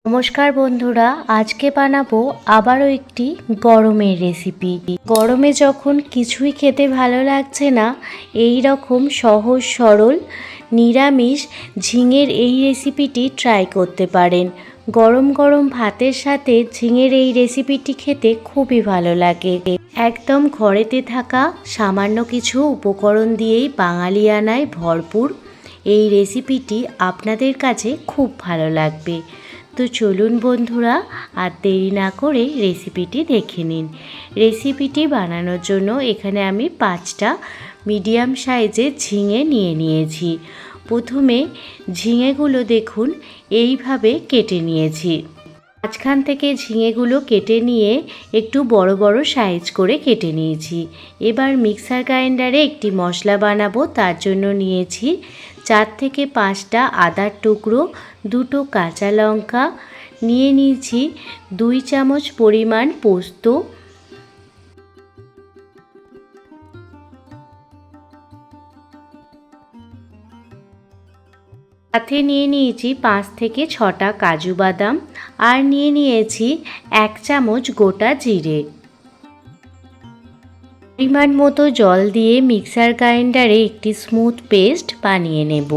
নমস্কার বন্ধুরা, আজকে বানাবো আবারও একটি গরমের রেসিপি। গরমে যখন কিছুই খেতে ভালো লাগছে না, এই রকম সহজ সরল নিরামিষ ঝিঙের এই রেসিপিটি ট্রাই করতে পারেন। গরম গরম ভাতের সাথে ঝিঙের এই রেসিপিটি খেতে খুবই ভালো লাগে। একদম ঘরেতে থাকা সামান্য কিছু উপকরণ দিয়েই বাঙালিয়ানায় ভরপুর এই রেসিপিটি আপনাদের কাছে খুব ভালো লাগবে। তো চলুন বন্ধুরা, আর দেরি না করে রেসিপিটি দেখে নিন। রেসিপিটি বানানোর জন্য এখানে আমি 5টা মিডিয়াম সাইজের ঝিঙে নিয়েছি। প্রথমে ঝিঙেগুলো দেখুন এইভাবে কেটে নিয়েছি। মাঝখান থেকে ঝিঙেগুলো কেটে নিয়ে একটু বড় বড় সাইজ করে কেটে নিয়েছি। এবার মিক্সার গ্রাইন্ডারে একটি মশলা বানাবো। তার জন্য নিয়েছি 4 থেকে 5টা আদার টুকরো, 2টো কাঁচা লঙ্কা, নিয়েছি 2 চামচ পরিমাণ পোস্ত, সাথে নিয়েছি 5 থেকে 6টা কাজু বাদাম, আর নিয়েছি 1 চামচ গোটা জিরে। পরিমাণ মতো জল দিয়ে মিক্সার গ্রাইন্ডারে একটি স্মুথ পেস্ট বানিয়ে নেব।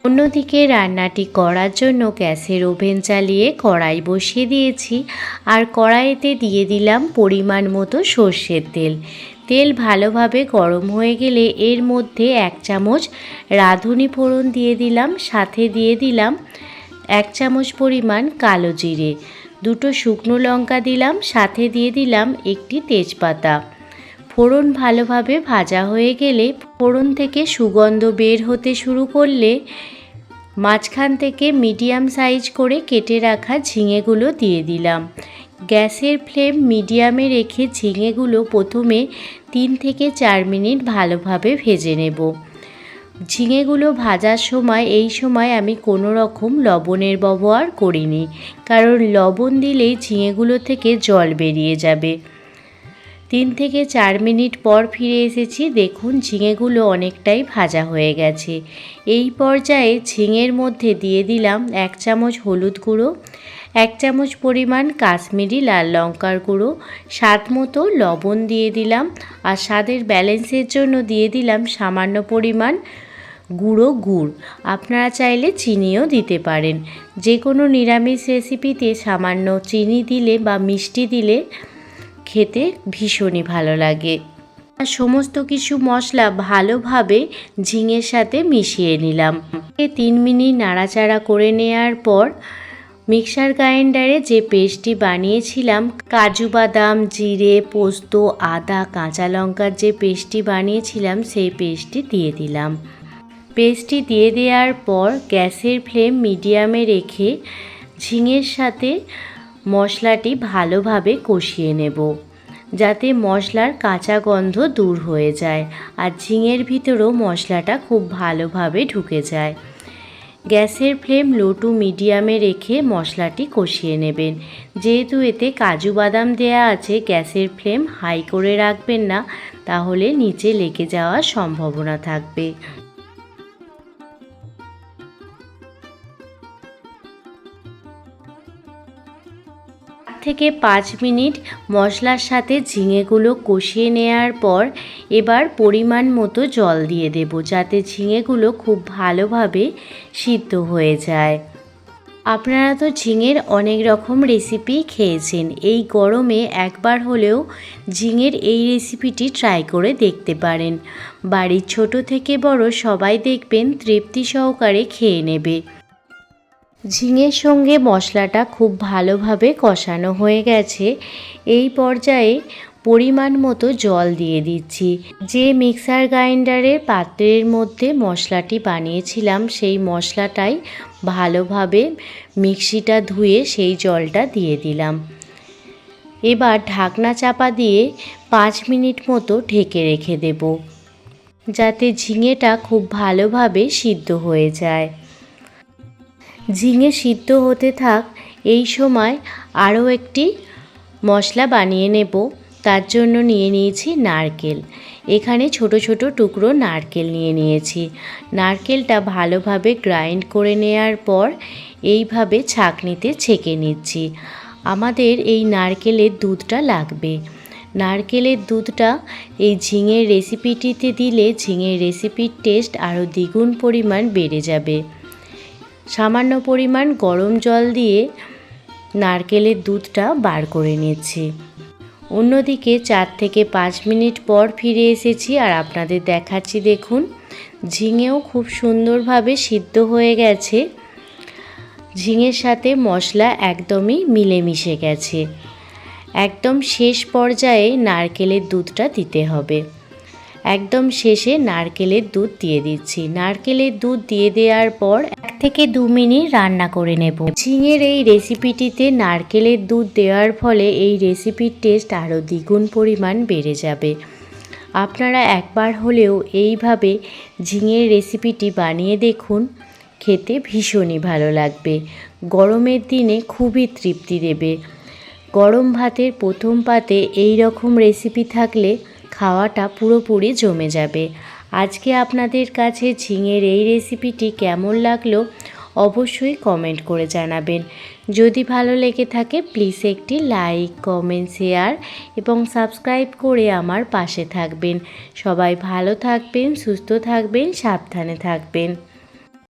অন্যদিকে রান্নাটি করার জন্য গ্যাসের ওভেন চালিয়ে কড়াই বসিয়ে দিয়েছি, আর কড়াইতে দিয়ে দিলাম পরিমাণ মতো সর্ষের তেল। তেল ভালোভাবে গরম হয়ে গেলে এর মধ্যে 1 চামচ রাঁধুনি ফোড়ন দিয়ে দিলাম, সাথে দিয়ে দিলাম 1 চামচ পরিমাণ কালো জিরে, 2টো শুকনো লঙ্কা দিলাম, সাথে দিয়ে দিলাম একটি তেজপাতা। ফোড়ন ভালোভাবে ভাজা হয়ে গেলে, ফোড়ন থেকে সুগন্ধ বের হতে শুরু করলে মাঝখান থেকে মিডিয়াম সাইজ করে কেটে রাখা ঝিঙেগুলো দিয়ে দিলাম। গ্যাসের ফ্লেম মিডিয়ামে রেখে ঝিঙেগুলো প্রথমে 3 থেকে 4 মিনিট ভালোভাবে ভেজে নেব। ঝিঙেগুলো ভাজার সময় এই সময় আমি কোনো রকম লবণের ব্যবহার করিনি, কারণ লবণ দিলেই ঝিঙেগুলো থেকে জল বেরিয়ে যাবে। 3 থেকে 4 মিনিট পর ফিরে এসেছি। দেখুন ঝিঙেগুলো অনেকটাই ভাজা হয়ে গেছে। এই পর্যায়ে ঝিঙের মধ্যে দিয়ে দিলাম 1 চামচ হলুদ গুঁড়ো, 1 চামচ পরিমাণ কাশ্মীরি লাল লঙ্কার গুঁড়ো, স্বাদ মতো লবণ দিয়ে দিলাম, আর স্বাদের ব্যালেন্সের জন্য দিয়ে দিলাম সামান্য পরিমাণ গুড়। আপনারা চাইলে চিনিও দিতে পারেন। যে কোনো নিরামিষ রেসিপিতে সামান্য চিনি দিলে বা মিষ্টি দিলে খেতে ভীষণই ভালো লাগে। সমস্ত কিছু মশলা ভালোভাবে ঝিঙের সাথে মিশিয়ে নিলাম। 3 মিনিট নাড়াচাড়া করে নেওয়ার পর মিক্সার গ্রাইন্ডারে যে পেস্টটি বানিয়েছিলাম, কাজু বাদাম, জিরে, পোস্ত, আদা, কাঁচা লঙ্কার যে পেস্টটি বানিয়েছিলাম, সেই পেস্টটি দিয়ে দিলাম। পেস্টটি দিয়ে দেওয়ার পর গ্যাসের ফ্লেম মিডিয়ামে রেখে ঝিঙের সাথে মশলাটি ভালোভাবে কষিয়ে নেব, যাতে মশলার কাঁচা গন্ধ দূর হয়ে যায় আর ঝিঙের ভিতরেও মশলাটা খুব ভালোভাবে ঢুকে যায়। গ্যাসের ফ্লেম লো টু মিডিয়ামে রেখে মশলাটি কষিয়ে নেবেন। যেহেতু এতে কাজু বাদাম দেয়া আছে, গ্যাসের ফ্লেম হাই করে রাখবেন না, তাহলে নিচে লেগে যাওয়ার সম্ভাবনা থাকবে। থেকে 5 মিনিট মশলার সাথে ঝিঙেগুলো কষিয়ে নেওয়ার পর এবার পরিমাণ মতো জল দিয়ে দেব, যাতে ঝিঙেগুলো খুব ভালোভাবে সিদ্ধ হয়ে যায়। আপনারা তো ঝিঙের অনেক রকম রেসিপি খেয়েছেন, এই গরমে একবার হলেও ঝিঙের এই রেসিপিটি ট্রাই করে দেখতে পারেন। বাড়ির ছোট থেকে বড় সবাই দেখবেন তৃপ্তি সহকারে খেয়ে নেবে। ঝিঙের সঙ্গে মশলাটা খুব ভালোভাবে কষানো হয়ে গেছে। এই পর্যায়ে পরিমাণ মতো জল দিয়ে দিচ্ছি। যে মিক্সার গ্রাইন্ডারের পাত্রের মধ্যে মশলাটি বানিয়েছিলাম, সেই মশলাটাই ভালোভাবে মিক্সিটা ধুয়ে সেই জলটা দিয়ে দিলাম। এবার ঢাকনা চাপা দিয়ে 5 মিনিট মতো ঢেকে রেখে দেব, যাতে ঝিঙেটা খুব ভালোভাবে সিদ্ধ হয়ে যায়। ঝিঙে সিদ্ধ হতে থাক, এই সময় আরও একটি মশলা বানিয়ে নেব। তার জন্য নিয়েছি নারকেল। এখানে ছোট ছোট টুকরো নারকেল নিয়ে নিয়েছি। নারকেলটা ভালোভাবে গ্রাইন্ড করে নেওয়ার পর এইভাবে ছাঁকনিতে ছেঁকে নিচ্ছি। আমাদের এই নারকেলের দুধটা লাগবে। নারকেলের দুধটা এই ঝিঙের রেসিপিটিতে দিলে ঝিঙের রেসিপির টেস্ট আরও দ্বিগুণ পরিমাণ বেড়ে যাবে। সামান্য পরিমাণ গরম জল দিয়ে নারকেলের দুধটা বার করে নিচ্ছি। অন্যদিকে 4 থেকে 5 মিনিট পর ফিরে এসেছি আর আপনাদের দেখাচ্ছি। দেখুন, ঝিঙেও খুব সুন্দরভাবে সিদ্ধ হয়ে গেছে। ঝিঙের সাথে মশলা একদমই মিলেমিশে গেছে। একদম শেষ পর্যায়ে নারকেলের দুধটা দিতে হবে। একদম শেষে নারকেলের দুধ দিয়ে দিচ্ছি। নারকেলের দুধ দিয়ে দেওয়ার পর 1 থেকে 2 মিনিট রান্না করে নেব। ঝিঙের এই রেসিপিটিতে নারকেলের দুধ দেওয়ার ফলে এই রেসিপির টেস্ট আরও দ্বিগুণ পরিমাণ বেড়ে যাবে। আপনারা একবার হলেও এইভাবে ঝিঙের রেসিপিটি বানিয়ে দেখুন, খেতে ভীষণই ভালো লাগবে। গরমের দিনে খুবই তৃপ্তি দেবে। গরম ভাতের প্রথম পাতে এই রকম রেসিপি থাকলে খাওয়াটা পুরোপুরি জমে যাবে। আজকে আপনাদের কাছে ঝিঙের এই রেসিপিটি কেমন লাগলো অবশ্যই কমেন্ট করে জানাবেন। যদি ভালো লেগে থাকে প্লিজ একটি লাইক, কমেন্ট, শেয়ার এবং সাবস্ক্রাইব করে আমার পাশে থাকবেন। সবাই ভালো থাকবেন, সুস্থ থাকবেন, সাবধানে থাকবেন।